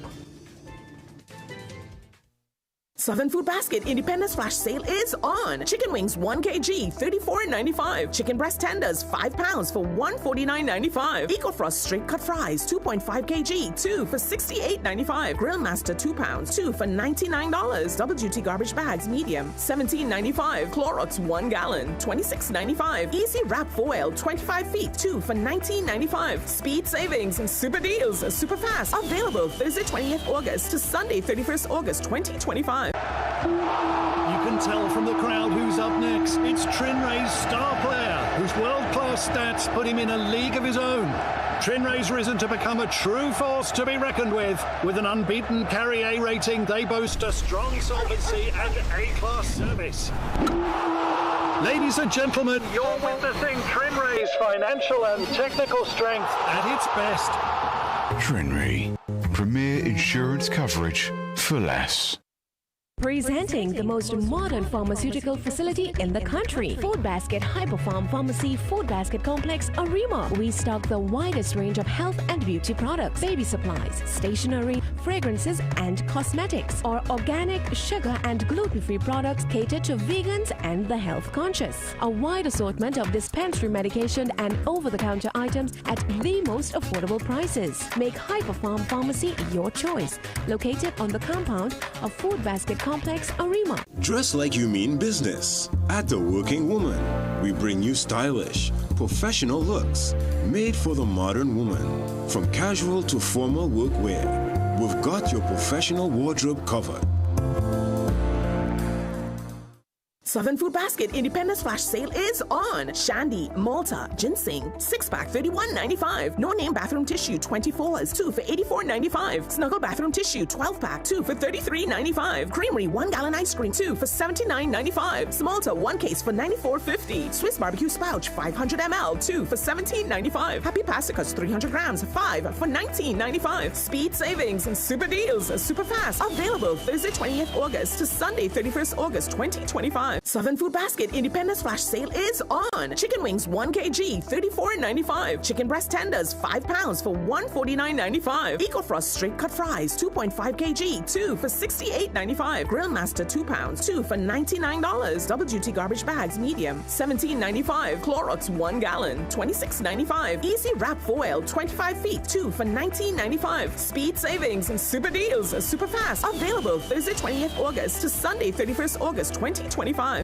Southern Food Basket Independence Flash Sale is on. Chicken wings 1 kg, $34.95. Chicken breast tenders 5 pounds for $149.95. EcoFrost straight cut fries 2.5 kg, 2 for $68.95. Grill Master 2 pounds, 2 for $99. Double duty garbage bags medium $17.95. Clorox 1 gallon $26.95. Easy Wrap Foil 25 feet 2 for $19.95. Speed savings and super deals super fast. Available Thursday 20th August to Sunday 31st August 2025. You can tell from the crowd who's up next. It's Trinray's star player, whose world-class stats put him in a league of his own. Trinray's risen to become a true force to be reckoned with. With an unbeaten Carry A rating, they boast a strong solvency and A-class service. Ladies and gentlemen, you're witnessing Trinray's financial and technical strength at its best. Trinray, premier insurance coverage for less. Presenting the most modern pharmaceutical facility in the country, Food Basket Hyperfarm Pharmacy Food Basket Complex, Arima. We stock the widest range of health and beauty products, baby supplies, stationery, fragrances, and cosmetics. Our organic, sugar, and gluten-free products cater to vegans and the health conscious. A wide assortment of dispensary medication and over-the-counter items at the most affordable prices. Make Hyperfarm Pharmacy your choice. Located on the compound of Food Basket Complex, Arima. Dress like you mean business. At The Working Woman, we bring you stylish, professional looks made for the modern woman. From casual to formal workwear, we've got your professional wardrobe covered. Southern Food Basket Independence Flash Sale is on. Shandy, Malta, Ginseng, 6-pack $31.95. No Name Bathroom Tissue 24s, 2 for $84.95. Snuggle Bathroom Tissue 12-pack, 2 for $33.95. Creamery 1 gallon ice cream, 2 for $79.95. Smalta 1 case for $94.50. Swiss Barbecue Spouch 500 ml, 2 for $17.95. Happy Pasticas 300 grams, 5 for $19.95. Speed savings and super deals super fast. Available Thursday 20th August to Sunday 31st August 2025. Southern Food Basket Independence Flash Sale is on. Chicken wings 1 kg, $34.95. Chicken breast tenders 5 pounds for $149.95. EcoFrost straight cut fries 2.5 kg, 2 for $68.95. Grill Master 2 pounds, 2 for $99. Double duty garbage bags medium $17.95. Clorox 1 gallon $26.95. Easy Wrap Foil 25 feet 2 for $19.95. Speed savings and super deals super fast. Available Thursday 20th August to Sunday 31st August 2025.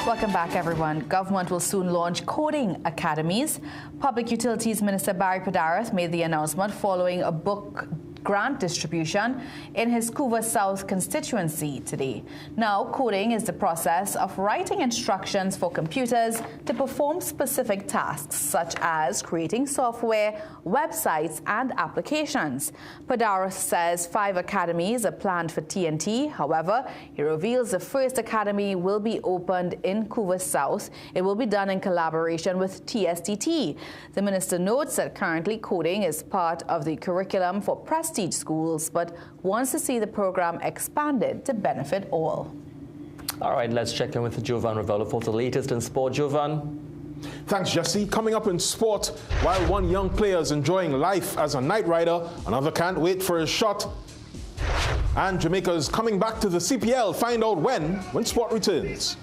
Welcome back, everyone. Government will soon launch coding academies. Public Utilities Minister Barry Padaris made the announcement following a book grant distribution in his Couva South constituency today. Now, coding is the process of writing instructions for computers to perform specific tasks, such as creating software, websites, and applications. Padaris says 5 academies are planned for TNT. However, he reveals the first academy will be opened in Couva South. It will be done in collaboration with TSTT. The minister notes that currently coding is part of the curriculum for prestige schools, but wants to see the program expanded to benefit all. All right, let's check in with Jovan Ravello for the latest in sport. Jovan. Thanks, Jesse. Coming up in sport, while one young player is enjoying life as a night rider, another can't wait for his shot. And Jamaica's coming back to the CPL. Find out when sport returns.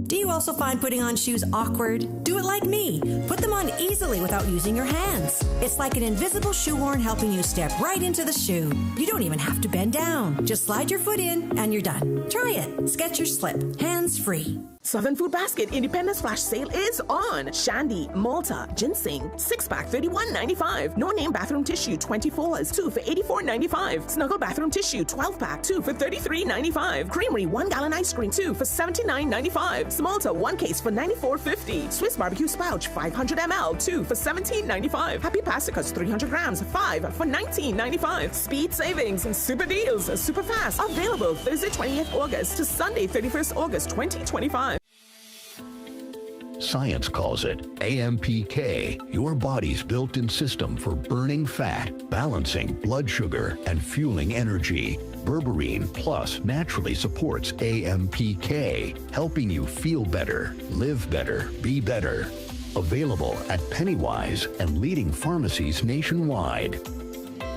Do you also find putting on shoes awkward? Do it like me. Put them on easily without using your hands. It's like an invisible shoehorn helping you step right into the shoe. You don't even have to bend down. Just slide your foot in and you're done. Try it. Skechers Slip. Hands free. Southern Food Basket Independence Flash Sale is on. Shandy, Malta, Ginseng, 6-pack $31.95. No name bathroom tissue 24s, 2 for $84.95. Snuggle bathroom tissue 12-pack, 2 for $33.95. Creamery 1 gallon ice cream 2 for $79.95. Malta 1 case for $94.50. Swiss barbecue spouch 500 ml 2 for $17.95. Happy Pasticas 300 grams 5 for $19.95. Speed savings and super deals super fast. Available Thursday 20th August to Sunday 31st August 2025. Science calls it AMPK, your body's built-in system for burning fat, balancing blood sugar, and fueling energy. Berberine Plus naturally supports AMPK, helping you feel better, live better, be better. Available at Pennywise and leading pharmacies nationwide.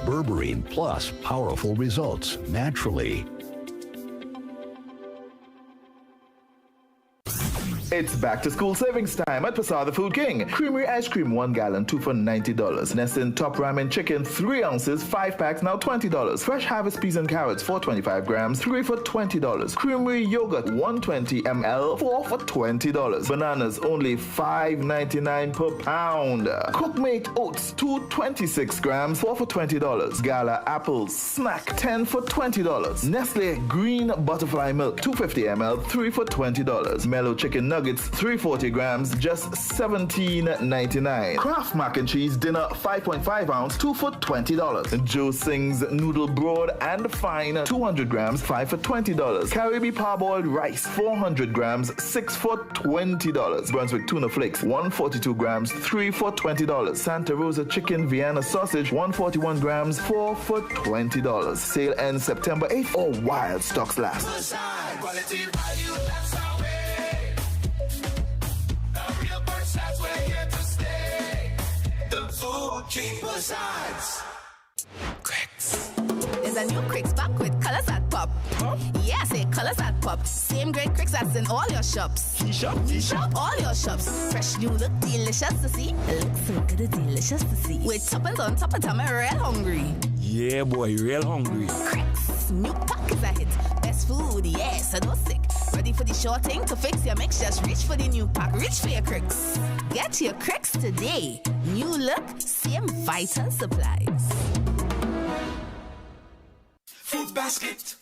Berberine Plus, powerful results naturally. It's back to school savings time at Pasar the Food King. Creamery ice cream 1 gallon 2 for $90. Nessun Top Ramen chicken 3 ounces 5 packs now $20. Fresh Harvest peas and carrots 425 grams 3 for $20. Creamery yogurt 120 ml 4 for $20. Bananas only $5.99 per pound. Cookmate oats 226 grams 4 for $20. Gala apples snack 10 for $20. Nestle green butterfly milk 250 ml 3 for $20. Mellow chicken nuggets 340 grams, just $17.99. Kraft mac and cheese dinner 5.5 ounce 2 for $20. Joe Sing's noodle broad and fine 200 grams 5 for $20. Caribbean parboiled rice 400 grams 6 for $20. Brunswick tuna flakes 142 grams 3 for $20. Santa Rosa chicken Vienna sausage 141 grams 4 for $20. Sale ends September 8th or while stocks last. Cricks. There's a new Cricks back with colors that pop. Yeah, say colors that pop. Same great Cricks that's in all your shops. Shop all your shops. Fresh new look, delicious to see. It looks so good, it's delicious to see. With toppings on top of time, I'm real hungry. Yeah, boy, real hungry. Cricks, new pack is a hit. Best food, yeah, so no sick. Ready for the short thing to fix your mix? Just reach for the new pack. Reach for your Cricks. Get your Cricks today. New look, same vital supplies. Food Basket.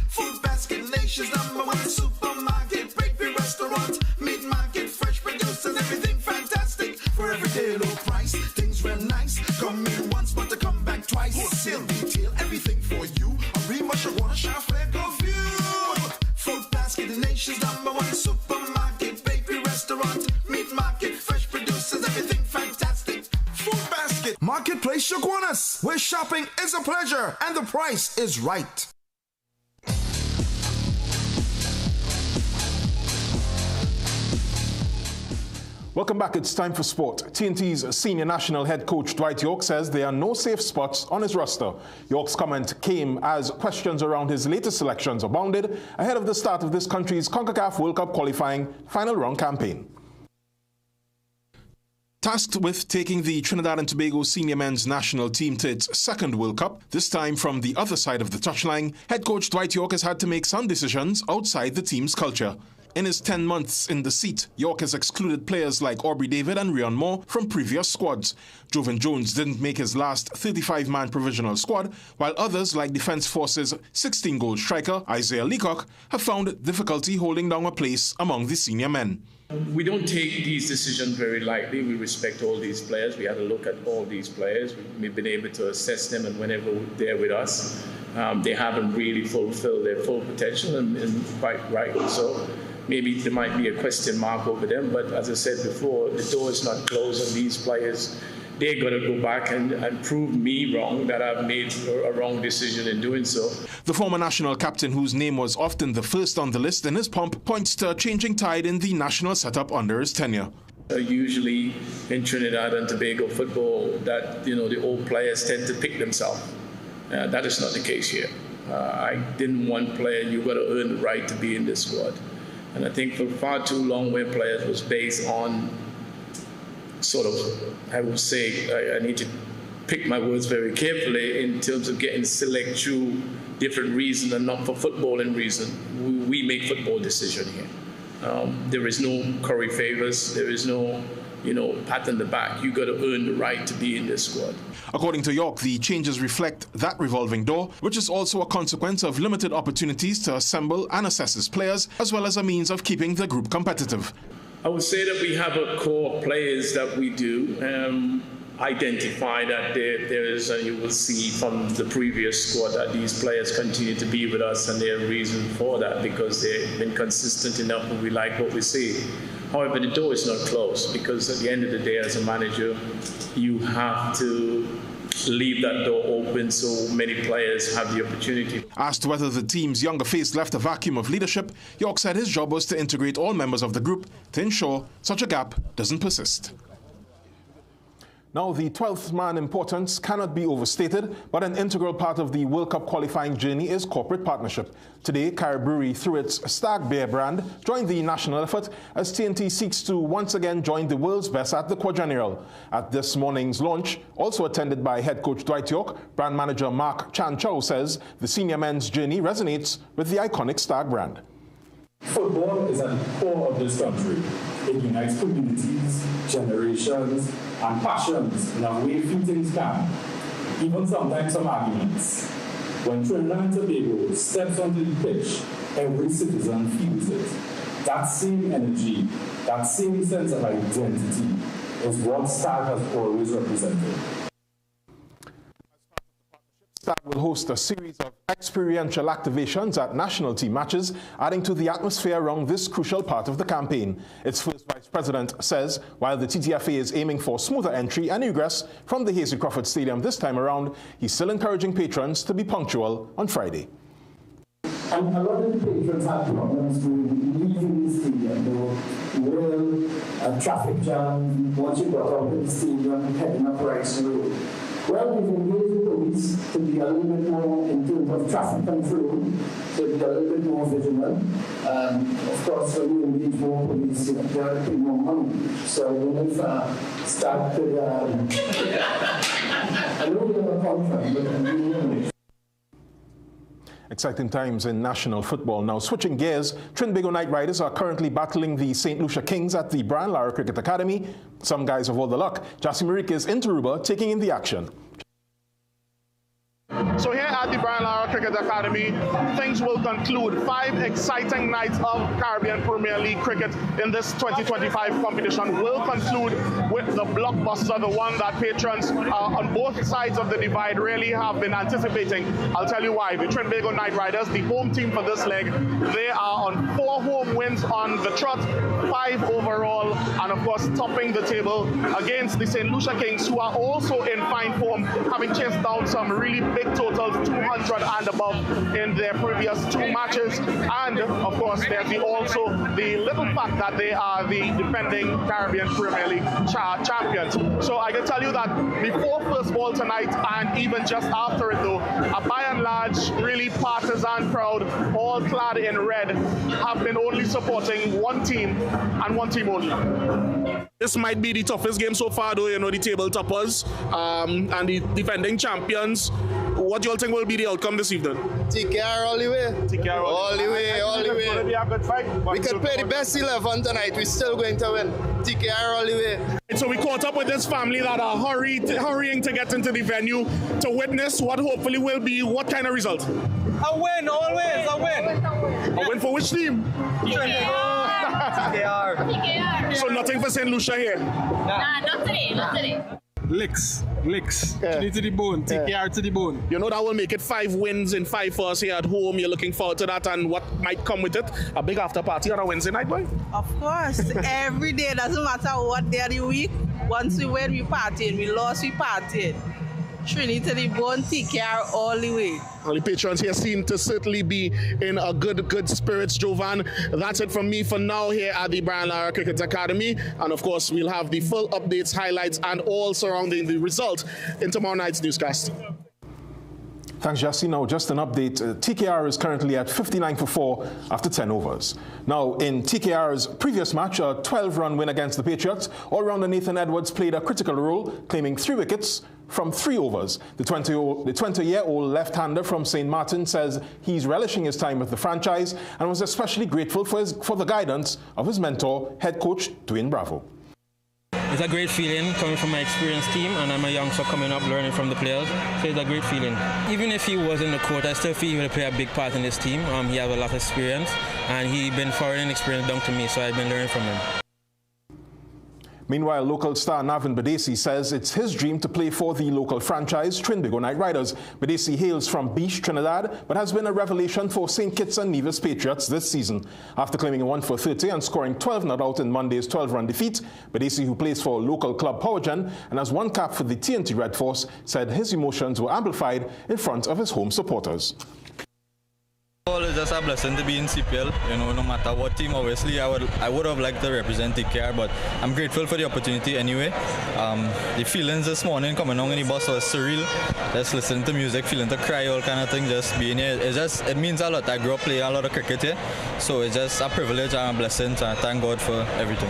Food Basket, nation's #1 supermarket. Bakery, restaurant, meat market, fresh producers, everything fantastic. For everyday low price, things real nice. Come in once, but to come back twice. Wholesale, retail, everything for you. A remush, I wanna shop, let go view. Food Basket, the nation's #1 supermarket. Bakery, restaurant, meat market, fresh producers, everything fantastic. Food Basket. Marketplace Shaquanas, where shopping is a pleasure and the price is right. Welcome back. It's time for sport. TNT's senior national head coach Dwight Yorke says there are no safe spots on his roster. Yorke's comment came as questions around his latest selections abounded ahead of the start of this country's CONCACAF World Cup qualifying final round campaign. Tasked with taking the Trinidad and Tobago senior men's national team to its second World Cup, this time from the other side of the touchline, head coach Dwight Yorke has had to make some decisions outside the team's culture. In his 10 months in the seat, Yorke has excluded players like Aubrey David and Rion Moore from previous squads. Jovan Jones didn't make his last 35-man provisional squad, while others like Defence Force's 16-goal striker Isaiah Leacock have found difficulty holding down a place among the senior men. We don't take these decisions very lightly. We respect all these players. We had a look at all these players. We've been able to assess them, and whenever they're with us, they haven't really fulfilled their full potential, and quite rightly so. Maybe there might be a question mark over them, but as I said before, the door is not closed on these players. They're going to go back and prove me wrong, that I've made a wrong decision in doing so. The former national captain, whose name was often the first on the list in his pomp, points to a changing tide in the national setup under his tenure. Usually in Trinidad and Tobago football, that the old players tend to pick themselves. That is not the case here. I didn't want player, you've got to earn the right to be in this squad. And I think for far too long, when players was based on sort of, I would say, I need to pick my words very carefully in terms of getting select through different reasons and not for footballing reason. We make football decision here. There is no curry favors. There is no, pat on the back. You got to earn the right to be in this squad. According to Yorke, the changes reflect that revolving door, which is also a consequence of limited opportunities to assemble and assess his players, as well as a means of keeping the group competitive. I would say that we have a core of players that we do identify that there is, and you will see from the previous squad that these players continue to be with us, and there's a reason for that because they've been consistent enough and we like what we see. However, the door is not closed because at the end of the day, as a manager, you have to leave that door open so many players have the opportunity. Asked whether the team's younger face left a vacuum of leadership, Yorke said his job was to integrate all members of the group to ensure such a gap doesn't persist. Now, the 12th man importance cannot be overstated, but an integral part of the World Cup qualifying journey is corporate partnership. Today, Carib Brewery, through its Stag Beer brand, joined the national effort as TNT seeks to once again join the world's best at the quadrennial. At this morning's launch, also attended by head coach Dwight Yorke, brand manager Mark Chan Chow says the senior men's journey resonates with the iconic Stag brand. Football is at the core of this country. It unites communities, generations, and passions in a way few things can. Even sometimes some arguments. When Trinidad and Tobago steps onto the pitch, every citizen feels it. That same energy, that same sense of identity is what Stag has always represented. Stag will host a series of experiential activations at national team matches, adding to the atmosphere around this crucial part of the campaign. Its first vice president says while the TTFA is aiming for smoother entry and egress from the Hasely Crawford Stadium this time around, he's still encouraging patrons to be punctual on Friday. And a lot of the patrons had problems with leaving the stadium. There were traffic jam once you got out of the stadium, heading up Rice Road. Well, we've engaged the police to be a little bit more in terms of traffic control, to be a little bit more vigilant. Of course, when you engage more police, you have to pay more money. So we'll start to, I know we have a contract, but I'm doing it. Exciting times in national football. Now, switching gears, Trinbago Knight Riders are currently battling the St. Lucia Kings at the Brian Lara Cricket Academy. Some guys have all the luck. Jassy Marika is in Taruba, taking in the action. So here at the Brian Lara Cricket Academy, things will conclude 5 exciting nights of Caribbean Premier League cricket in this 2025 competition. Will conclude with the blockbuster, the one that patrons on both sides of the divide really have been anticipating. I'll tell you why. The Trinbago Knight Riders, the home team for this leg, they are on 4 home wins on the trot 5 overall, and of course topping the table against the St. Lucia Kings, who are also in fine form, having chased down some really big totals, 200 and above in their previous 2 matches. And of course there's also the little fact that they are the defending Caribbean Premier League champions. So I can tell you that before first ball tonight, and even just after it though, a by and large really partisan crowd, all clad in red, have been only supporting one team and one team only. This might be the toughest game so far though, you know, the table toppers and the defending champions. What do you all think will be the outcome this evening? TKR all the way. TKR all the way, all the way. It's going to be a good fight. We could play the best 11 tonight. We're still going to win. TKR all the way. So we caught up with this family that are hurrying to get into the venue to witness what hopefully will be what kind of result? A win, always, a win. A win for which team? TKR. TKR. So nothing for St. Lucia here? Nah, not today, not today. Licks. To the bone, TKR to the bone. You know that will make it 5 wins in 5 for us here at home. You're looking forward to that, and what might come with it? A big after party on a Wednesday night, boy? Of course. Every day, doesn't matter what day of the week. Once we win, we party. We lost, we party. Trinity to the bone, TKR all the way. All the patrons here seem to certainly be in a good spirits, Jovan. That's it from me for now here at the Brian Lara Cricket Academy. And of course, we'll have the full updates, highlights, and all surrounding the result in tomorrow night's newscast. Thanks, Jesse. Now, just an update. TKR is currently at 59 for 4 after 10 overs. Now, in TKR's previous match, a 12-run win against the Patriots, all-rounder Nathan Edwards played a critical role, claiming 3 wickets from 3 overs. The 20-year-old left-hander from St. Martin says he's relishing his time with the franchise and was especially grateful for the guidance of his mentor, head coach Dwayne Bravo. It's a great feeling coming from my experienced team, and I'm a youngster coming up learning from the players, so it's a great feeling. Even if he was in the court, I still feel he will play a big part in this team. He has a lot of experience, and he's been foreign experience down to me, so I've been learning from him. Meanwhile, local star Navin Badesi says it's his dream to play for the local franchise, Trinbago Knight Riders. Badesi hails from Beach, Trinidad, but has been a revelation for St. Kitts and Nevis Patriots this season. After claiming a 1 for 30 and scoring 12 not out in Monday's 12-run defeat, Badesi, who plays for local club Powergen and has 1 cap for the TNT Red Force, said his emotions were amplified in front of his home supporters. It's just a blessing to be in CPL, you know, no matter what team. Obviously, I would have liked to represent TKR, but I'm grateful for the opportunity anyway. The feelings this morning coming on in the bus was surreal. Just listening to music, feeling to cry, all kind of thing, just being here. It means a lot. I grew up playing a lot of cricket here, so it's just a privilege and a blessing, so I thank God for everything.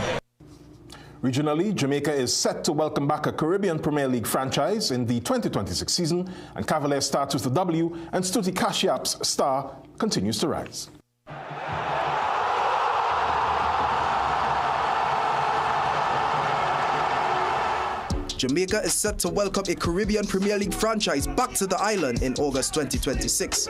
Regionally, Jamaica is set to welcome back a Caribbean Premier League franchise in the 2026 season, and Cavaliers starts with a W, and Stuti Kashyap's star continues to rise. Jamaica is set to welcome a Caribbean Premier League franchise back to the island in August 2026.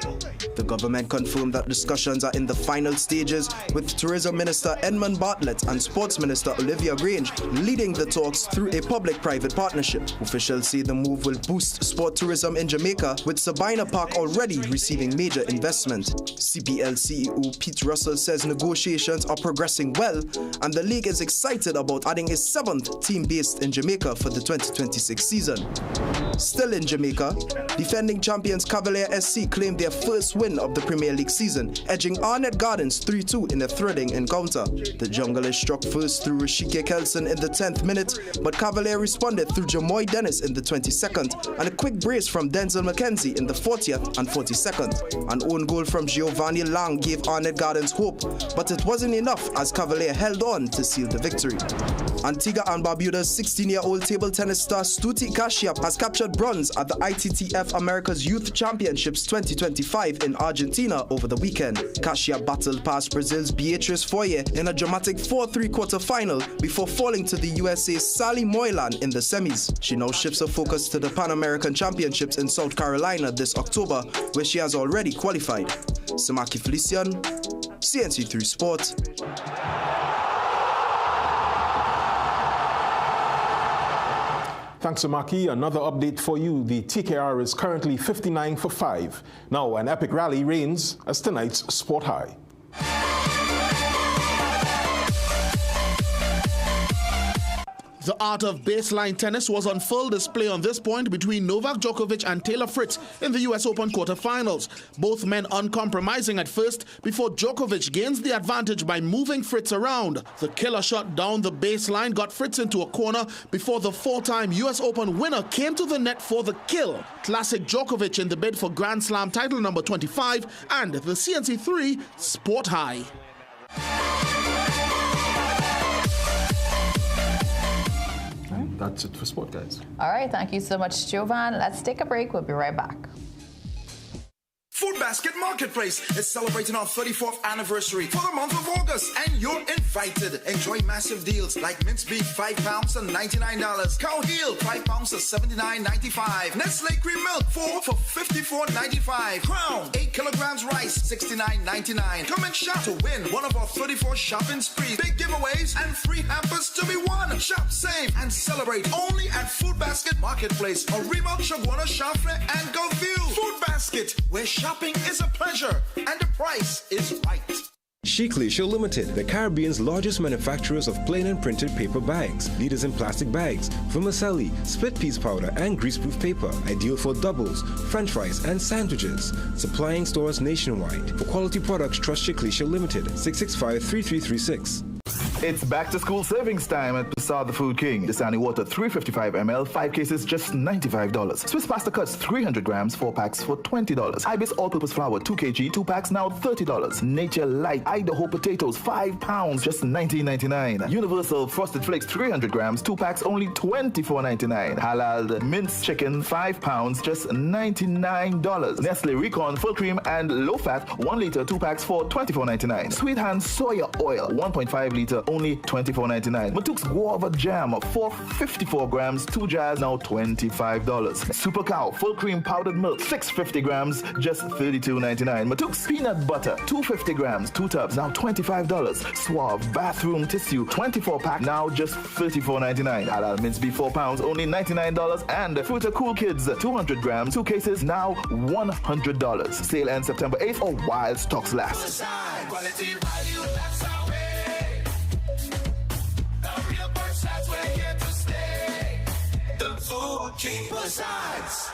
The government confirmed that discussions are in the final stages, with Tourism Minister Edmund Bartlett and Sports Minister Olivia Grange leading the talks through a public-private partnership. Officials say the move will boost sport tourism in Jamaica, with Sabina Park already receiving major investment. CPL CEO Pete Russell says negotiations are progressing well, and the league is excited about adding a 7th team based in Jamaica for the 2026 season. Still in Jamaica, defending champions Cavalier SC claimed their first win of the Premier League season, edging Arnett Gardens 3-2 in a thrilling encounter. The Junglers struck first through Rashike Kelson in the 10th minute, but Cavalier responded through Jamoy Dennis in the 22nd, and a quick brace from Denzel McKenzie in the 40th and 42nd. An own goal from Giovanni Lang gave Arnett Gardens hope, but it wasn't enough as Cavalier held on to seal the victory. Antigua and Barbuda's 16-year-old table tennis star Stuti Kashyap has captured bronze at the ITTF America's Youth Championships 2025 in Argentina over the weekend. Kashyap battled past Brazil's Beatriz Foyer in a dramatic 4-3 quarter-final before falling to the USA's Sally Moylan in the semis. She now shifts her focus to the Pan American Championships in South Carolina this October, where she has already qualified. Samaki Felician, CNC3 Sport. Thanks, Samaki. Another update for you. The TKR is currently 59 for 5. Now, an epic rally reigns as tonight's sport high. The art of baseline tennis was on full display on this point between Novak Djokovic and Taylor Fritz in the US Open quarterfinals. Both men uncompromising at first before Djokovic gains the advantage by moving Fritz around. The killer shot down the baseline got Fritz into a corner before the four-time US Open winner came to the net for the kill. Classic Djokovic in the bid for Grand Slam title number 25 and the CNC3 Sport High. That's it for sport, guys. All right, thank you so much, Jovan. Let's take a break. We'll be right back. Food Basket Marketplace is celebrating our 34th anniversary for the month of August, and you're invited. Enjoy massive deals like mince beef, 5 pounds and $99. Cow heel, 5 pounds at $79.95. Nestle cream milk, 4 for $54.95. Crown, 8 kilograms rice, $69.99. Come and shop to win one of our 34 shopping sprees. Big giveaways and free hampers to be won. Shop, save, and celebrate only at Food Basket Marketplace, Arima, Shagwana, Shafre, and Gulfview. Food Basket, where shopping is a pleasure and the price is right. Judicial Limited, the Caribbean's largest manufacturers of plain and printed paper bags, leaders in plastic bags, vermicelli, split piece powder, and greaseproof paper, ideal for doubles, french fries, and sandwiches. Supplying stores nationwide. For quality products, trust Judicial Limited, 665-3336. It's back to school savings time at Passar the Food King. Dasani water 355 ml, 5 cases, just $95. Swiss pasta cuts 300 grams, 4 packs for $20. Ibis all-purpose flour 2 kg, 2 packs now $30. Nature Light Idaho potatoes 5 pounds, just $19.99. Universal frosted flakes 300 grams, 2 packs only $24.99. Halal minced chicken 5 pounds, just $99. Nestle Recon full cream and low fat 1 liter, 2 packs for $24.99. Sweet Hand soya oil 1.5 liter, only $24.99. Matuk's guava jam, 454 grams, 2 jars, now $25. Super Cow full cream powdered milk, 650 grams, just $32.99. Matuk's peanut butter, 250 grams, 2 tubs, now $25. Suave bathroom tissue, 24 pack, now just $34.99. Halal minced beef 4 pounds, only $99. And Fruita Cool Kids, 200 grams, 2 cases, now $100. Sale ends September 8th or while stocks last. Quality value, that's our way. That's where we're here to stay. The Food King Besides.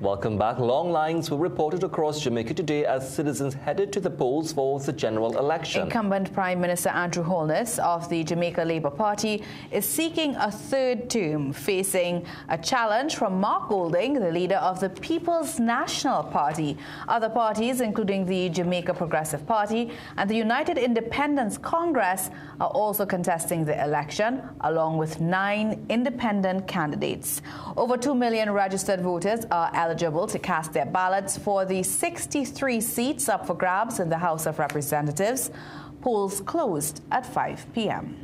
Welcome back. Long lines were reported across Jamaica today as citizens headed to the polls for the general election. Incumbent Prime Minister Andrew Holness of the Jamaica Labour Party is seeking a third term, facing a challenge from Mark Golding, the leader of the People's National Party. Other parties, including the Jamaica Progressive Party and the United Independence Congress, are also contesting the election, along with 9 independent candidates. Over 2 million registered voters are eligible to cast their ballots for the 63 seats up for grabs in the House of Representatives. Polls closed at 5 p.m.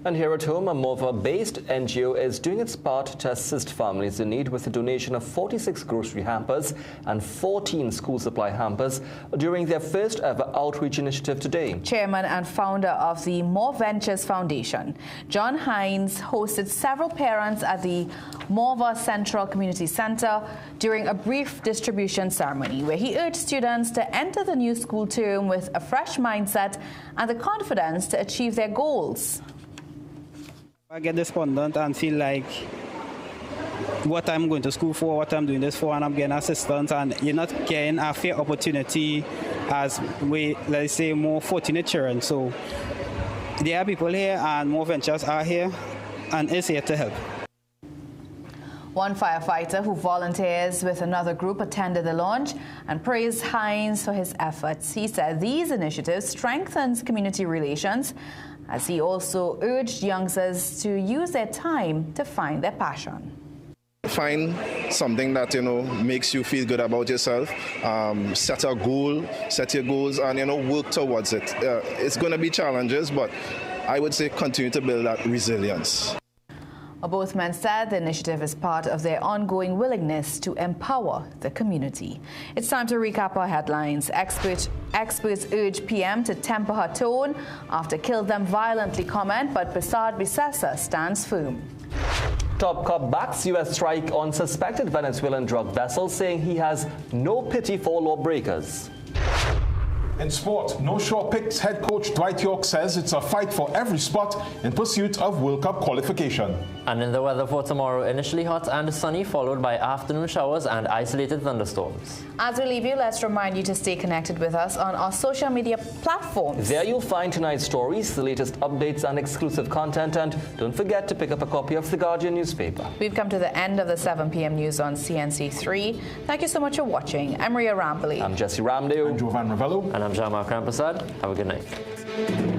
And here at home, a Mova-based NGO is doing its part to assist families in need with a donation of 46 grocery hampers and 14 school supply hampers during their first ever outreach initiative today. Chairman and founder of the More Ventures Foundation, John Hines, hosted several parents at the Morva Central Community Center during a brief distribution ceremony where he urged students to enter the new school term with a fresh mindset and the confidence to achieve their goals. I get despondent and feel like what I'm going to school for, what I'm doing this for, and I'm getting assistance, and you're not getting a fair opportunity as let's say, more fortunate children. So there are people here, and More Ventures are here, and is here to help. One firefighter who volunteers with another group attended the launch and praised Hines for his efforts. He said these initiatives strengthens community relations, as he also urged youngsters to use their time to find their passion. Find something that, makes you feel good about yourself. Set a goal, set your goals, and, work towards it. It's going to be challenges, but I would say continue to build that resilience. Both men said the initiative is part of their ongoing willingness to empower the community. It's time to recap our headlines. Experts urge PM to temper her tone after killed them violently comment, but Prasad Bisesa stands firm. Top cop backs U.S. strike on suspected Venezuelan drug vessel, saying he has no pity for lawbreakers. In sport, No Shore Picks head coach Dwight York says it's a fight for every spot in pursuit of World Cup qualification. And in the weather for tomorrow, initially hot and sunny, followed by afternoon showers and isolated thunderstorms. As we leave you, let's remind you to stay connected with us on our social media platforms. There you'll find tonight's stories, the latest updates and exclusive content, and don't forget to pick up a copy of The Guardian newspaper. We've come to the end of the 7 p.m. news on CNC3. Thank you so much for watching. I'm Ria Rambali. I'm Jesse Ramdeo. I'm Jovan Ravello. And I'm Jamal Krampasad. Have a good night.